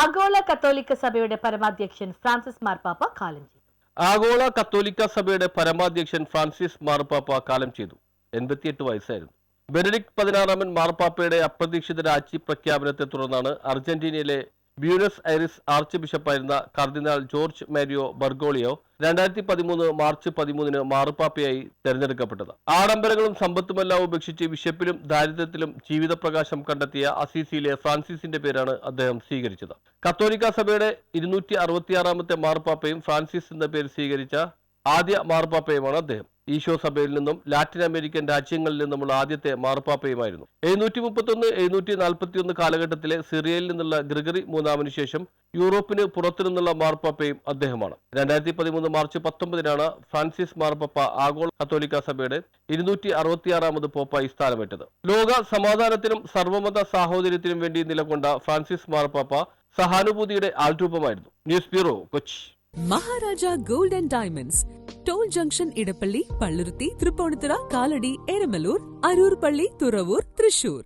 ആഗോള കത്തോലിക്ക സഭയുടെ പരമാധ്യക്ഷൻ ഫ്രാൻസിസ് മാർപ്പാപ്പ കാലം ചെയ്തു. ആഗോള കത്തോലിക്ക സഭയുടെ പരമാധ്യക്ഷൻ ഫ്രാൻസിസ് മാർപ്പാപ്പ കാലം ചെയ്തു. 88 വയസ്സായിരുന്നു. ബെനഡിക്ട് 16 മാർപ്പാപ്പയുടെ അപ്രതീക്ഷിത രാജി പ്രഖ്യാപനത്തെ തുടർന്നാണ് അർജന്റീനയിലെ ബ്യൂണസ് ഐറിസ് ആർച്ച് ബിഷപ്പായിരുന്ന കർദിനാൾ ജോർജ് മാരിയോ ബർഗോളിയോ 2013 മാർച്ച് 13 മാർപ്പാപ്പയായി തെരഞ്ഞെടുക്കപ്പെട്ടത്. ആഡംബരങ്ങളും സമ്പത്തുമെല്ലാം ഉപേക്ഷിച്ച് വിശപ്പിലും ദാരിദ്ര്യത്തിലും ജീവിതപ്രകാശം കണ്ടെത്തിയ അസീസിയിലെ ഫ്രാൻസിസിന്റെ പേരാണ് അദ്ദേഹം സ്വീകരിച്ചത്. കത്തോലിക്ക സഭയുടെ 266 മാർപ്പാപ്പയും ഫ്രാൻസിസ് എന്ന പേര് സ്വീകരിച്ച ആദ്യ മാർപ്പാപ്പയുമാണ് അദ്ദേഹം. ഈശോ സഭയിൽ നിന്നും ലാറ്റിൻ അമേരിക്കൻ രാജ്യങ്ങളിൽ നിന്നുമുള്ള ആദ്യത്തെ മാർപ്പാപ്പയുമായിരുന്നു. 731-741 കാലഘട്ടത്തിലെ സിറിയയിൽ നിന്നുള്ള ഗ്രിഗറി മൂന്നാമന് ശേഷം യൂറോപ്പിന് പുറത്തു നിന്നുള്ള മാർപ്പാപ്പയും അദ്ദേഹമാണ്. 2013 മാർച്ച് 19 ഫ്രാൻസിസ് മാർപ്പാപ്പ ആഗോള കത്തോലിക്ക സഭയുടെ 266 പോപ്പായി സ്ഥാനമേറ്റത്. ലോക സമാധാനത്തിനും സർവമത സാഹോദര്യത്തിനും വേണ്ടി നിലകൊണ്ട ഫ്രാൻസിസ് മാർപ്പാപ്പ സഹാനുഭൂതിയുടെ ആൾരൂപമായിരുന്നു. News bureau, Kochi. Maharaja gold and diamonds, toll junction, Edappally, Palluruthy, Tripunithura, Kalady, Eramalloor, Aroor Palli, Thuravoor, Thrissur.